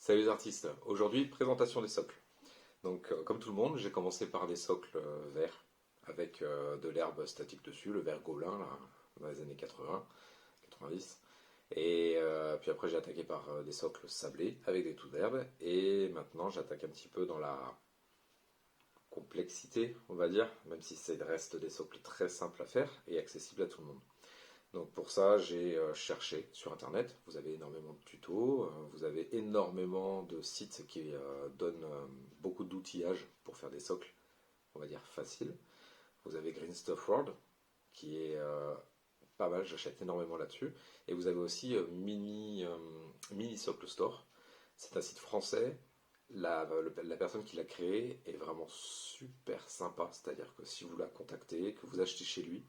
Salut les artistes, aujourd'hui présentation des socles. Donc comme tout le monde, j'ai commencé par des socles verts avec de l'herbe statique dessus, le vert gobelin là, dans les années 80, 90. Et puis après j'ai attaqué par des socles sablés avec des touffes d'herbe. Et maintenant j'attaque un petit peu dans la complexité, on va dire, même si ça reste des socles très simples à faire et accessibles à tout le monde. Donc pour ça, j'ai cherché sur Internet. Vous avez énormément de tutos, vous avez énormément de sites qui donnent beaucoup d'outillage pour faire des socles, on va dire faciles. Vous avez Green Stuff World, qui est pas mal, j'achète énormément là-dessus. Et vous avez aussi Mini Socle Store. C'est un site français. La personne qui l'a créé est vraiment super sympa, c'est-à-dire que si vous la contactez, que vous achetez chez lui,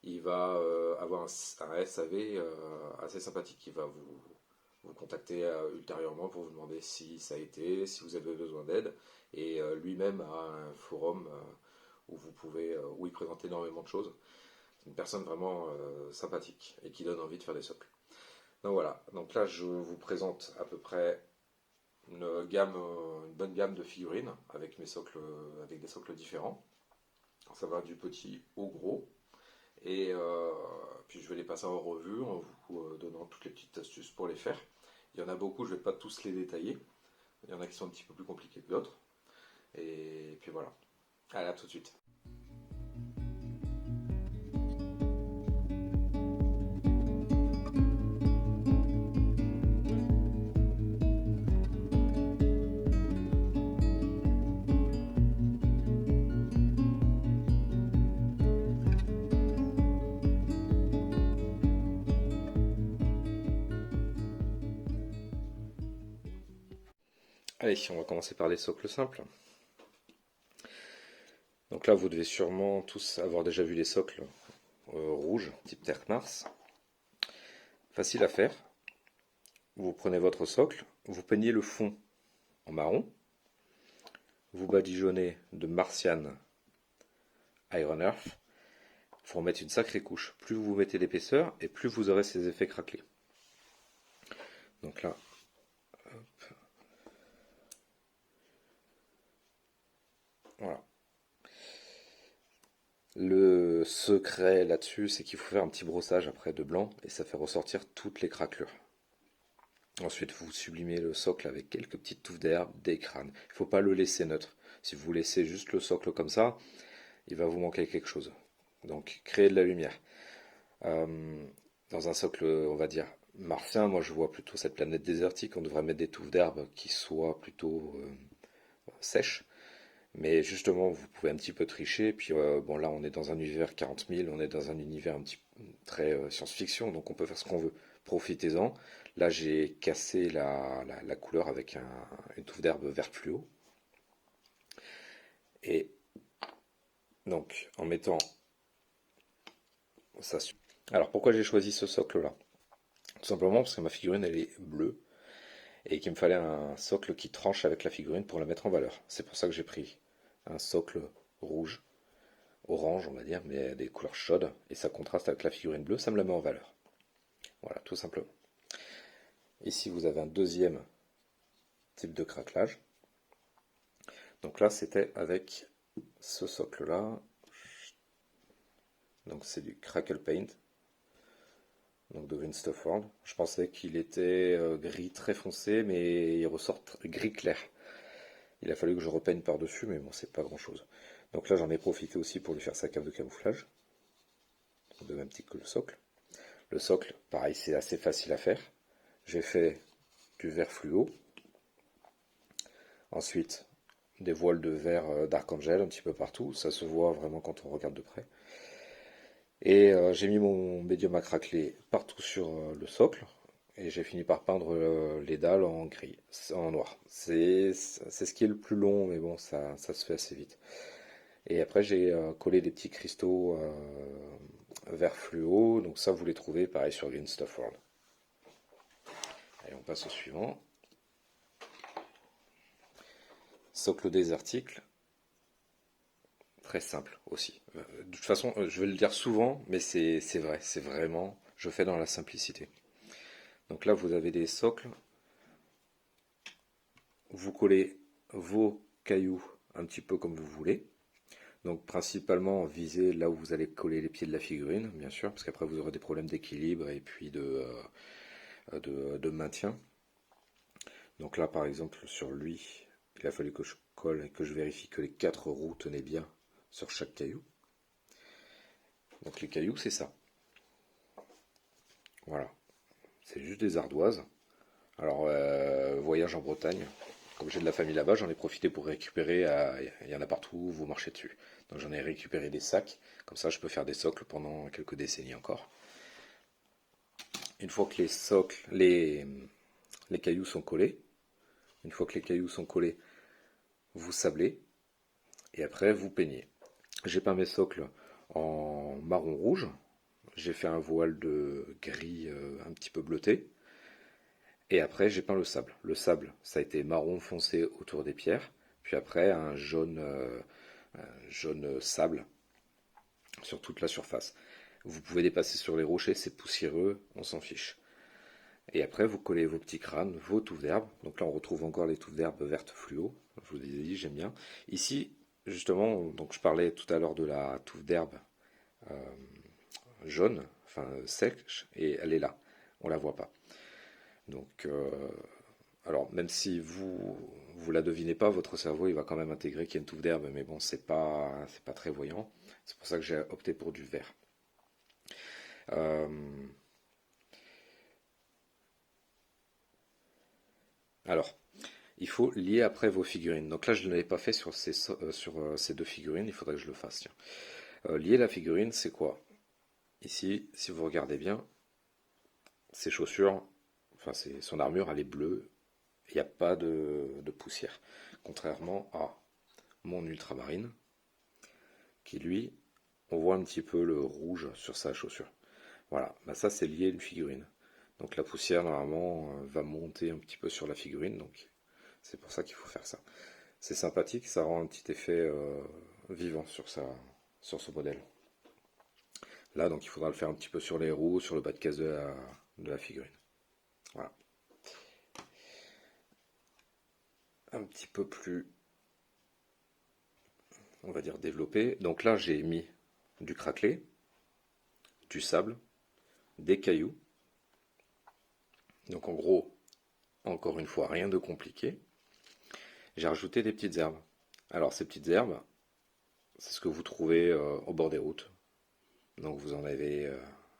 il va avoir un SAV assez sympathique. Il va vous contacter ultérieurement pour vous demander si ça a été, si vous avez besoin d'aide. Et lui-même a un forum où il présente énormément de choses. C'est une personne vraiment sympathique et qui donne envie de faire des socles. Donc voilà, donc là je vous présente à peu près une bonne gamme de figurines avec mes socles, avec des socles différents. Ça va du petit au gros. Et puis je vais les passer en revue en vous donnant toutes les petites astuces pour les faire. Il y en a beaucoup, je ne vais pas tous les détailler. Il y en a qui sont un petit peu plus compliqués que d'autres. Et puis voilà. Allez, à tout de suite. Allez, on va commencer par les socles simples. Donc là, vous devez sûrement tous avoir déjà vu les socles rouges, type Terre-Mars. Facile à faire. Vous prenez votre socle, vous peignez le fond en marron, vous badigeonnez de Martian Iron Earth. Il faut en mettre une sacrée couche. Plus vous mettez d'épaisseur et plus vous aurez ces effets craquelés. Donc là, hop, voilà. Le secret là-dessus, c'est qu'il faut faire un petit brossage après de blanc et ça fait ressortir toutes les craquelures. Ensuite, vous sublimez le socle avec quelques petites touffes d'herbe, des crânes. Il ne faut pas le laisser neutre. Si vous laissez juste le socle comme ça, il va vous manquer quelque chose. Donc, créez de la lumière. Dans un socle, on va dire, martien, moi je vois plutôt cette planète désertique. On devrait mettre des touffes d'herbe qui soient plutôt sèches. Mais justement, vous pouvez un petit peu tricher. Puis bon, là, on est dans un univers 40 000, on est dans un univers un petit très science-fiction, donc on peut faire ce qu'on veut. Profitez-en. Là, j'ai cassé la couleur avec une touffe d'herbe vert fluo. Et donc, en mettant ça. Alors, pourquoi j'ai choisi ce socle-là? Tout simplement parce que ma figurine, elle est bleue et qu'il me fallait un socle qui tranche avec la figurine pour la mettre en valeur. C'est pour ça que j'ai pris un socle rouge, orange on va dire, mais des couleurs chaudes, et ça contraste avec la figurine bleue, ça me la met en valeur. Voilà, tout simplement. Ici vous avez un deuxième type de craquelage. Donc là c'était avec ce socle là. Donc c'est du Crackle Paint. Donc de Green Stuff World. Je pensais qu'il était gris très foncé, mais il ressort gris clair. Il a fallu que je repeigne par-dessus, mais bon, c'est pas grand-chose. Donc là, j'en ai profité aussi pour lui faire sa cape de camouflage. De même type que le socle. Le socle, pareil, c'est assez facile à faire. J'ai fait du vert fluo. Ensuite, des voiles de verre d'Archangel un petit peu partout. Ça se voit vraiment quand on regarde de près. Et j'ai mis mon médium à craqueler partout sur le socle. Et j'ai fini par peindre les dalles en gris, en noir. C'est ce qui est le plus long, mais bon, ça se fait assez vite. Et après, j'ai collé des petits cristaux vert fluo. Donc ça, vous les trouvez pareil sur Green Stuff World. Allez, on passe au suivant. Socle des articles. Très simple aussi. De toute façon, je vais le dire souvent, mais c'est vrai. C'est vraiment, je fais dans la simplicité. Donc là, vous avez des socles vous collez vos cailloux un petit peu comme vous voulez. Donc principalement visez là où vous allez coller les pieds de la figurine, bien sûr, parce qu'après vous aurez des problèmes d'équilibre et puis de maintien. Donc là par exemple sur lui, il a fallu que je colle et que je vérifie que les 4 roues tenaient bien sur chaque caillou. Donc les cailloux c'est ça. Voilà, c'est juste des ardoises. Alors voyage en Bretagne, comme j'ai de la famille là-bas, j'en ai profité pour récupérer, il y en a partout, vous marchez dessus. Donc j'en ai récupéré des sacs, comme ça je peux faire des socles pendant quelques décennies encore. Une fois que les socles, les cailloux sont collés, une fois que les cailloux sont collés, vous sablez et après vous peignez. J'ai peint mes socles en marron rouge, j'ai fait un voile de gris un petit peu bleuté et après j'ai peint le sable. Le sable, ça a été marron foncé autour des pierres, puis après un jaune sable sur toute la surface. Vous pouvez dépasser sur les rochers, c'est poussiéreux, on s'en fiche. Et après, vous collez vos petits crânes, vos touffes d'herbe. Donc là, on retrouve encore les touffes d'herbe vertes fluo. Je vous ai dit, j'aime bien. Ici, justement, donc je parlais tout à l'heure de la touffe d'herbe jaune, enfin sèche, et elle est là. On la voit pas. Donc, alors même si vous la devinez pas, votre cerveau il va quand même intégrer qu'il y a une touffe d'herbe, mais bon, c'est pas très voyant. C'est pour ça que j'ai opté pour du vert. Euh, alors, il faut lier après vos figurines. Donc là, je ne l'avais pas fait sur ces deux figurines, il faudrait que je le fasse. Tiens. Lier la figurine, c'est quoi? Ici, si vous regardez bien, ses chaussures, enfin son armure, elle est bleue, il n'y a pas de poussière. Contrairement à mon ultramarine, qui lui, on voit un petit peu le rouge sur sa chaussure. Voilà, bah ça c'est lié à une figurine. Donc la poussière normalement va monter un petit peu sur la figurine, donc c'est pour ça qu'il faut faire ça. C'est sympathique, ça rend un petit effet vivant sur ce modèle. Là, donc il faudra le faire un petit peu sur les roues, sur le bas de caisse de la figurine. Voilà. Un petit peu plus, on va dire, développé. Donc là, j'ai mis du craquelé, du sable, des cailloux. Donc en gros, encore une fois, rien de compliqué. J'ai rajouté des petites herbes. Alors ces petites herbes, c'est ce que vous trouvez au bord des routes. Donc vous en avez,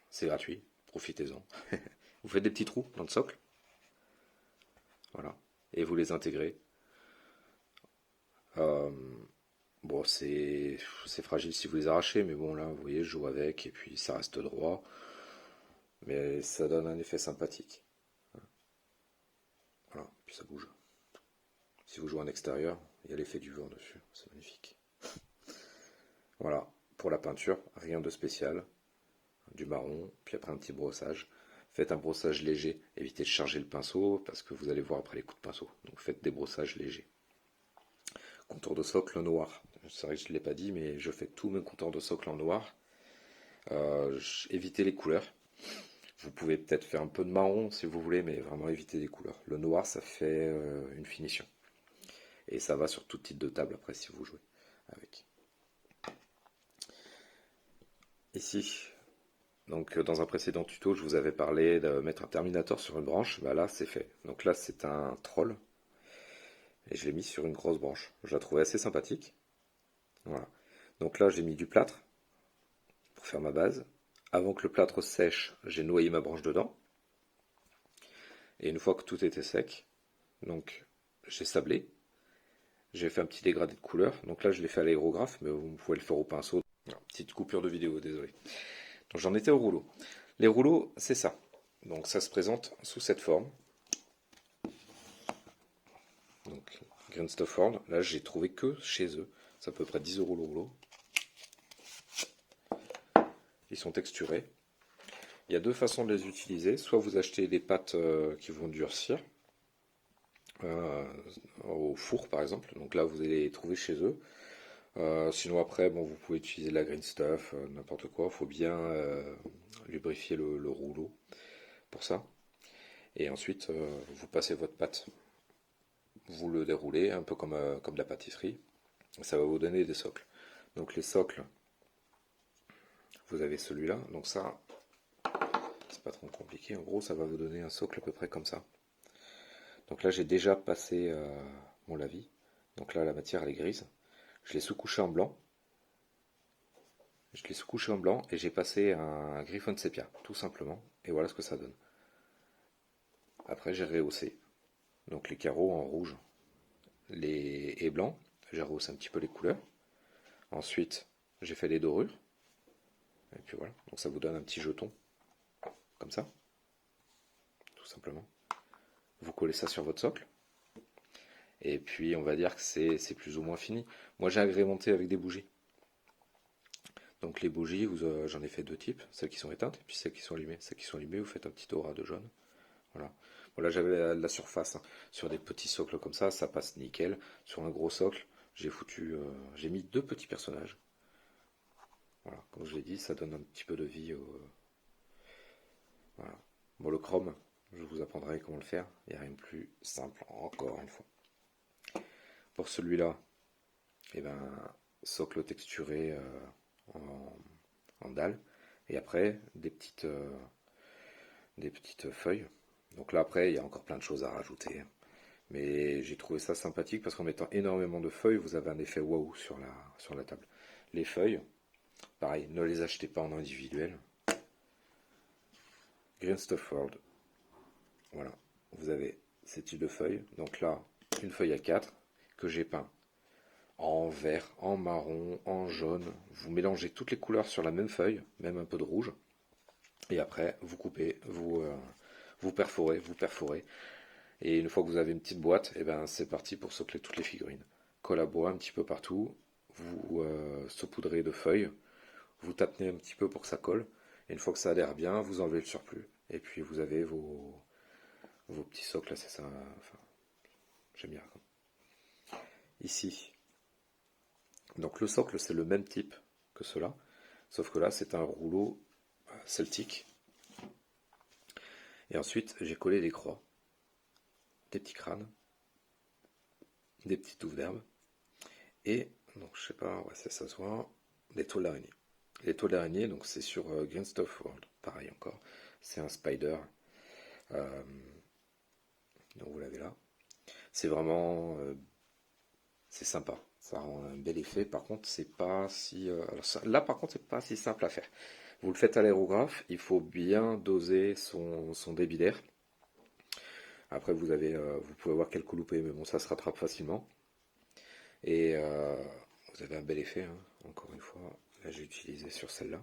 c'est gratuit, profitez-en. Vous faites des petits trous dans le socle, voilà, et vous les intégrez. Euh, bon, c'est fragile si vous les arrachez, mais bon là, vous voyez, je joue avec et puis ça reste droit, mais ça donne un effet sympathique. Voilà, puis ça bouge. Si vous jouez en extérieur, il y a l'effet du vent dessus, c'est magnifique. Voilà, pour la peinture, rien de spécial, du marron, puis après un petit brossage. Faites un brossage léger, évitez de charger le pinceau parce que vous allez voir après les coups de pinceau. Donc faites des brossages légers. Contour de socle noir. C'est vrai que je ne l'ai pas dit, mais je fais tous mes contours de socle en noir. Évitez les couleurs. Vous pouvez peut-être faire un peu de marron si vous voulez, mais vraiment évitez les couleurs. Le noir, ça fait une finition. Et ça va sur tout type de table après si vous jouez avec. Ici, donc dans un précédent tuto, je vous avais parlé de mettre un terminator sur une branche. Bah là, c'est fait. Donc là, c'est un troll. Et je l'ai mis sur une grosse branche. Je la trouvais assez sympathique. Voilà. Donc là, j'ai mis du plâtre pour faire ma base. Avant que le plâtre sèche, j'ai noyé ma branche dedans. Et une fois que tout était sec, donc j'ai sablé. J'ai fait un petit dégradé de couleur. Donc là, je l'ai fait à l'aérographe, mais vous pouvez le faire au pinceau. Alors, petite coupure de vidéo, désolé. Donc j'en étais au rouleau. Les rouleaux, c'est ça. Donc ça se présente sous cette forme. Donc Green Stuff World, là j'ai trouvé que chez eux. C'est à peu près 10 € le rouleau. Ils sont texturés. Il y a deux façons de les utiliser. Soit vous achetez des pâtes qui vont durcir au four par exemple. Donc là vous allez les trouver chez eux. Sinon après, bon, vous pouvez utiliser de la Green Stuff, n'importe quoi. Il faut bien lubrifier le rouleau pour ça. Et ensuite, vous passez votre pâte vous le déroulez un peu comme de la pâtisserie. Ça va vous donner des socles. Donc les socles, vous avez celui-là. Donc ça, c'est pas trop compliqué. En gros, ça va vous donner un socle à peu près comme ça. Donc là, j'ai déjà passé mon lavis. Donc là, la matière, elle est grise. Je l'ai sous-couché en blanc. Et j'ai passé un griffon de sépia, tout simplement. Et voilà ce que ça donne. Après, j'ai rehaussé. Donc les carreaux en rouge et blanc. J'ai rehaussé un petit peu les couleurs. Ensuite, j'ai fait des dorures. Et puis voilà. Donc ça vous donne un petit jeton. Comme ça. Tout simplement. Vous collez ça sur votre socle. Et puis on va dire que c'est plus ou moins fini. Moi j'ai agrémenté avec des bougies. Donc les bougies, j'en ai fait deux types, celles qui sont éteintes et puis celles qui sont allumées. Celles qui sont allumées, vous faites un petit aura de jaune. Voilà. Voilà, j'avais la surface, hein. Sur des petits socles comme ça passe nickel. Sur un gros socle, j'ai mis deux petits personnages. Voilà, comme je l'ai dit, ça donne un petit peu de vie voilà. Bon, le chrome, je vous apprendrai comment le faire. Il n'y a rien de plus simple, encore une fois. Pour celui-là, eh ben, socle texturé en, en dalle. Et après, des petites feuilles. Donc là, après, il y a encore plein de choses à rajouter. Mais j'ai trouvé ça sympathique parce qu'en mettant énormément de feuilles, vous avez un effet waouh sur la table. Les feuilles, pareil, ne les achetez pas en individuel. Green Stuff World. Voilà, vous avez ces types de feuilles. Donc là, une feuille à 4 que j'ai peint en vert, en marron, en jaune. Vous mélangez toutes les couleurs sur la même feuille, même un peu de rouge. Et après, vous coupez, vous perforez. Et une fois que vous avez une petite boîte, et ben c'est parti pour socler toutes les figurines. Colle à bois un petit peu partout. Vous saupoudrez de feuilles. Vous tapez un petit peu pour que ça colle. Et une fois que ça adhère bien, vous enlevez le surplus. Et puis vous avez vos petits socles, c'est ça. Enfin, j'aime bien. Ici, donc le socle, c'est le même type que cela, sauf que là, c'est un rouleau celtique. Et ensuite, j'ai collé des croix, des petits crânes, des petites touffes d'herbe, et, donc je sais pas, ouais, ça se voit, des toiles d'araignée. Les toiles d'araignée, donc c'est sur Green Stuff World, pareil encore, c'est un spider, euh, donc vous l'avez là. C'est vraiment, c'est sympa, ça rend un bel effet. Par contre, c'est pas si, là par contre, c'est pas si simple à faire. Vous le faites à l'aérographe, il faut bien doser son débit d'air. Après, vous pouvez avoir quelques loupés, mais bon, ça se rattrape facilement. Et vous avez un bel effet, hein. Encore une fois, là j'ai utilisé sur celle-là.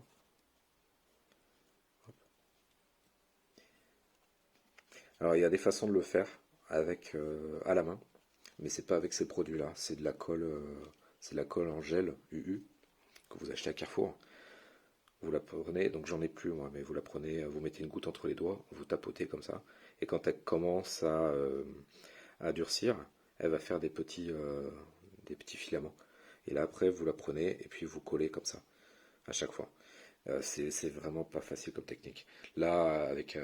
Alors il y a des façons de le faire avec à la main, mais c'est pas avec ces produits-là. C'est de la colle en gel UU que vous achetez à Carrefour. Vous la prenez, donc j'en ai plus moi, mais vous la prenez, vous mettez une goutte entre les doigts, vous tapotez comme ça, et quand elle commence à durcir, elle va faire des petits filaments. Et là après, vous la prenez et puis vous collez comme ça, à chaque fois. C'est vraiment pas facile comme technique. Là, avec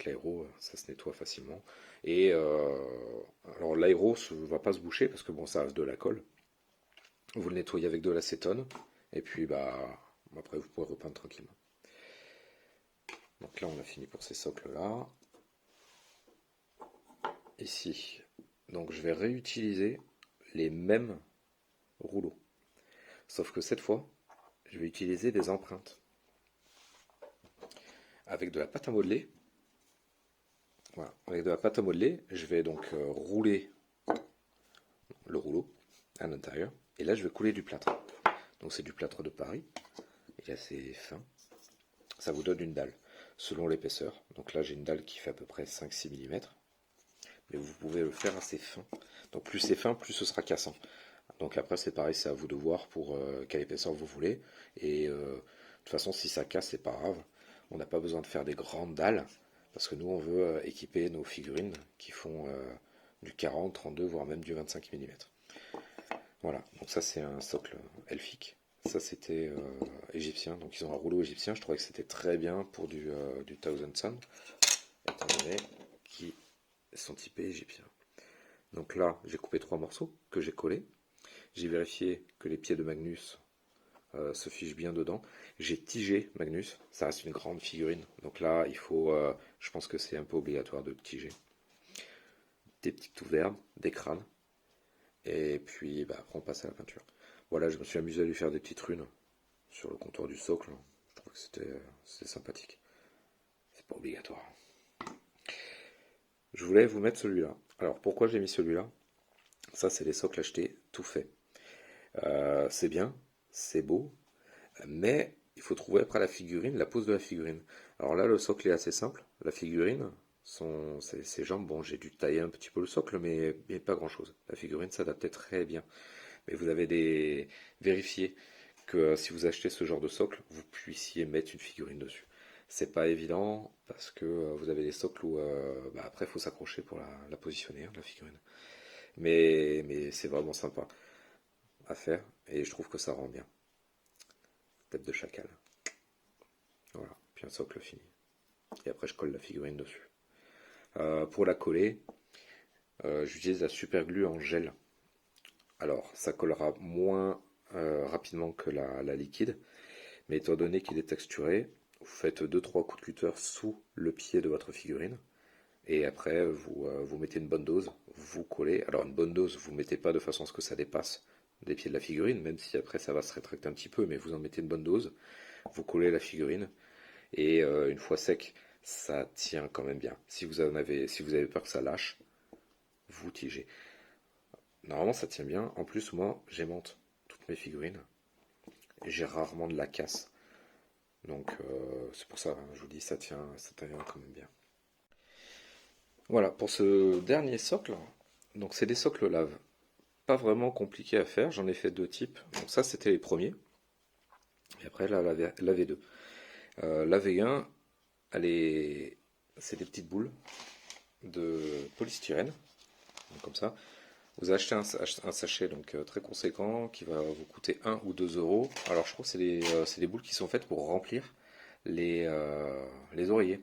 l'aéro, ça se nettoie facilement. Et alors l'aéro ne va pas se boucher parce que bon, ça reste de la colle. Vous le nettoyez avec de l'acétone, et puis bah après vous pourrez repeindre tranquillement. Donc là, on a fini pour ces socles-là. Ici, donc je vais réutiliser les mêmes rouleaux. Sauf que cette fois, je vais utiliser des empreintes. Avec de la pâte à modeler. Voilà, avec de la pâte à modeler, je vais donc rouler le rouleau à l'intérieur. Et là, je vais couler du plâtre. Donc c'est du plâtre de Paris. Il est assez fin. Ça vous donne une dalle, selon l'épaisseur. Donc là, j'ai une dalle qui fait à peu près 5-6 mm. Mais vous pouvez le faire assez fin. Donc plus c'est fin, plus ce sera cassant. Donc après, c'est pareil, c'est à vous de voir pour quelle épaisseur vous voulez. Et de toute façon, si ça casse, c'est pas grave. On n'a pas besoin de faire des grandes dalles. Parce que nous, on veut équiper nos figurines qui font du 40, 32, voire même du 25 mm. Voilà, donc ça c'est un socle elfique. Ça c'était égyptien, donc ils ont un rouleau égyptien. Je trouvais que c'était très bien pour du Thousand Sun, étant donné qu'ils sont typés égyptiens. Donc là, j'ai coupé 3 morceaux que j'ai collés. J'ai vérifié que les pieds de Magnus se fichent bien dedans. J'ai tigé Magnus, ça reste une grande figurine. Donc là, il faut, je pense que c'est un peu obligatoire de tiger. Des petites touffes d'herbe, des crânes. Et puis bah, après on passe à la peinture. Voilà, je me suis amusé à lui faire des petites runes sur le contour du socle. Je trouve que c'était sympathique. C'est pas obligatoire. Je voulais vous mettre celui-là. Alors pourquoi j'ai mis celui-là? Ça, c'est les socles achetés tout fait. C'est bien, c'est beau, mais il faut trouver après la figurine, la pose de la figurine. Alors là, le socle est assez simple. La figurine, ses jambes, bon, j'ai dû tailler un petit peu le socle, mais pas grand-chose. La figurine s'adaptait très bien. Mais vous avez vérifié que si vous achetez ce genre de socle, vous puissiez mettre une figurine dessus. C'est pas évident parce que vous avez des socles où bah, après il faut s'accrocher pour la positionner, hein, la figurine. Mais c'est vraiment sympa à faire et je trouve que ça rend bien. Tête de chacal. Voilà, puis un socle fini. Et après je colle la figurine dessus. Pour la coller, j'utilise la super glue en gel. Alors ça collera moins rapidement que la liquide, mais étant donné qu'il est texturé, vous faites 2-3 coups de cutter sous le pied de votre figurine. Et après, vous mettez une bonne dose, vous collez. Alors une bonne dose, vous ne mettez pas de façon à ce que ça dépasse des pieds de la figurine, même si après ça va se rétracter un petit peu, mais vous en mettez une bonne dose. Vous collez la figurine, et une fois sec, ça tient quand même bien. Si vous avez peur que ça lâche, vous tigez. Normalement ça tient bien. En plus, moi, j'aimante toutes mes figurines. J'ai rarement de la casse. Donc c'est pour ça, hein, je vous dis, ça tient quand même bien. Voilà, pour ce dernier socle, donc c'est des socles lave. Pas vraiment compliqué à faire, j'en ai fait 2 types. Donc ça c'était les premiers. Et après là, la V2. La V1, c'est des petites boules de polystyrène, donc comme ça. Vous achetez un sachet donc très conséquent qui va vous coûter 1 ou 2 euros. Alors je crois que c'est des boules qui sont faites pour remplir les oreillers.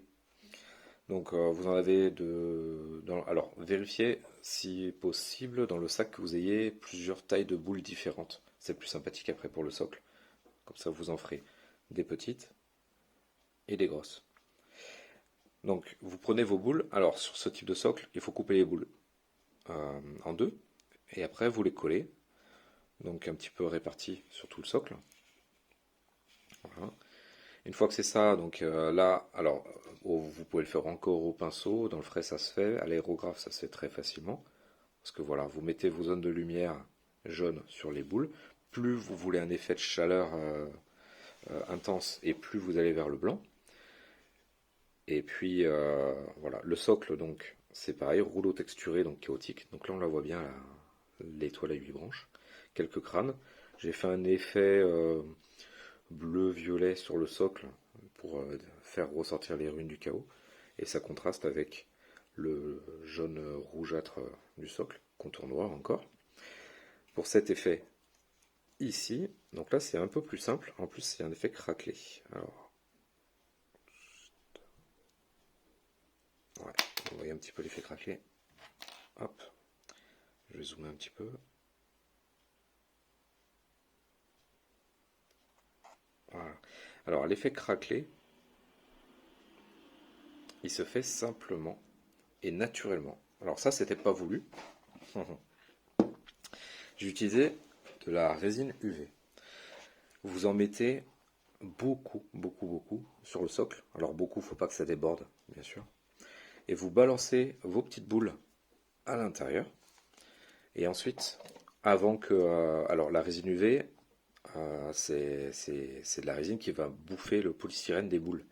Donc vous en avez alors vérifiez si possible dans le sac que vous ayez plusieurs tailles de boules différentes. C'est plus sympathique après pour le socle. Comme ça vous en ferez des petites et des grosses. Donc vous prenez vos boules. Alors sur ce type de socle, il faut couper les boules en deux. Et après vous les collez. Donc un petit peu répartis sur tout le socle. Voilà. Une fois que c'est ça, donc là, alors vous pouvez le faire encore au pinceau, dans le frais ça se fait, à l'aérographe ça se fait très facilement. Parce que voilà, vous mettez vos zones de lumière jaune sur les boules. Plus vous voulez un effet de chaleur intense et plus vous allez vers le blanc. Et puis voilà, le socle donc c'est pareil, rouleau texturé donc chaotique. Donc là on la voit bien, l'étoile à 8 branches. Quelques crânes. J'ai fait un effet bleu-violet sur le socle pour faire ressortir les runes du chaos. Et ça contraste avec le jaune rougeâtre du socle, contour noir encore. Pour cet effet ici, donc là c'est un peu plus simple, en plus c'est un effet craquelé. Alors, ouais, vous voyez un petit peu l'effet craquelé. Hop, je vais zoomer un petit peu. Voilà. Alors l'effet craquelé, il se fait simplement et naturellement. Alors ça c'était pas voulu. J'ai utilisé de la résine UV. Vous en mettez beaucoup, beaucoup, beaucoup sur le socle. Alors beaucoup, faut pas que ça déborde, bien sûr. Et vous balancez vos petites boules à l'intérieur. Et ensuite, avant que... alors la résine UV, c'est de la résine qui va bouffer le polystyrène des boules.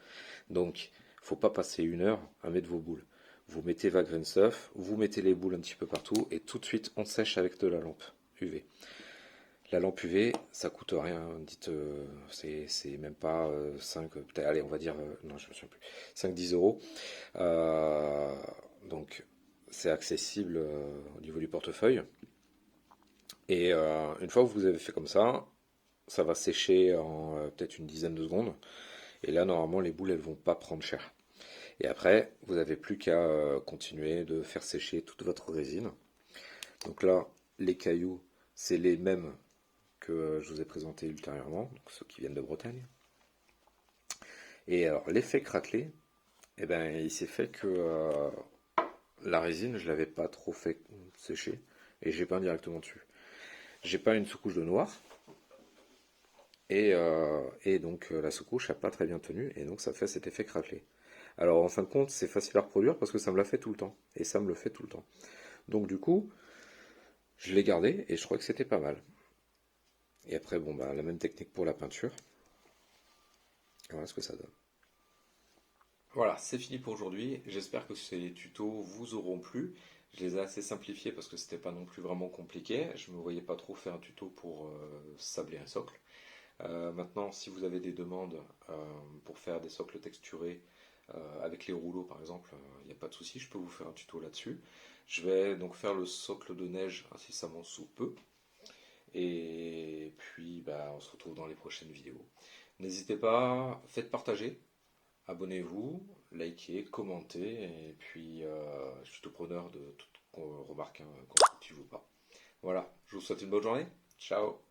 Donc, faut pas passer 1 heure à mettre vos boules. Vous mettez votre grain stuff, vous mettez les boules un petit peu partout, et tout de suite, on sèche avec de la lampe UV. La lampe UV, ça coûte rien, dites, c'est même pas 5, peut-être, allez, on va dire, non, je me souviens plus, 5-10 euros. Donc, c'est accessible au niveau du portefeuille. Et une fois que vous avez fait comme ça va sécher en peut-être une dizaine de secondes. Et là, normalement, les boules, elles vont pas prendre cher. Et après, vous n'avez plus qu'à continuer de faire sécher toute votre résine. Donc là, les cailloux, c'est les mêmes que je vous ai présentés ultérieurement, donc ceux qui viennent de Bretagne. Et alors, l'effet craquelé, eh ben, il s'est fait que la résine, je l'avais pas trop fait sécher, et j'ai peint directement dessus. J'ai pas une sous-couche de noir, et donc la sous-couche n'a pas très bien tenu, et donc ça fait cet effet craquelé. Alors en fin de compte, c'est facile à reproduire parce que ça me l'a fait tout le temps, et ça me le fait tout le temps. Donc du coup, je l'ai gardé, et je crois que c'était pas mal. Et après, bon, bah, la même technique pour la peinture. Voilà ce que ça donne. Voilà, c'est fini pour aujourd'hui. J'espère que ces tutos vous auront plu. Je les ai assez simplifiés parce que c'était pas non plus vraiment compliqué. Je me voyais pas trop faire un tuto pour sabler un socle. Maintenant, si vous avez des demandes pour faire des socles texturés avec les rouleaux par exemple, il n'y a pas de souci, je peux vous faire un tuto là-dessus. Je vais donc faire le socle de neige incessamment sous peu. Et puis, bah, on se retrouve dans les prochaines vidéos. N'hésitez pas, faites partager, abonnez-vous, likez, commentez, et puis je suis tout preneur de toute remarque constructive ou pas. Voilà, je vous souhaite une bonne journée. Ciao.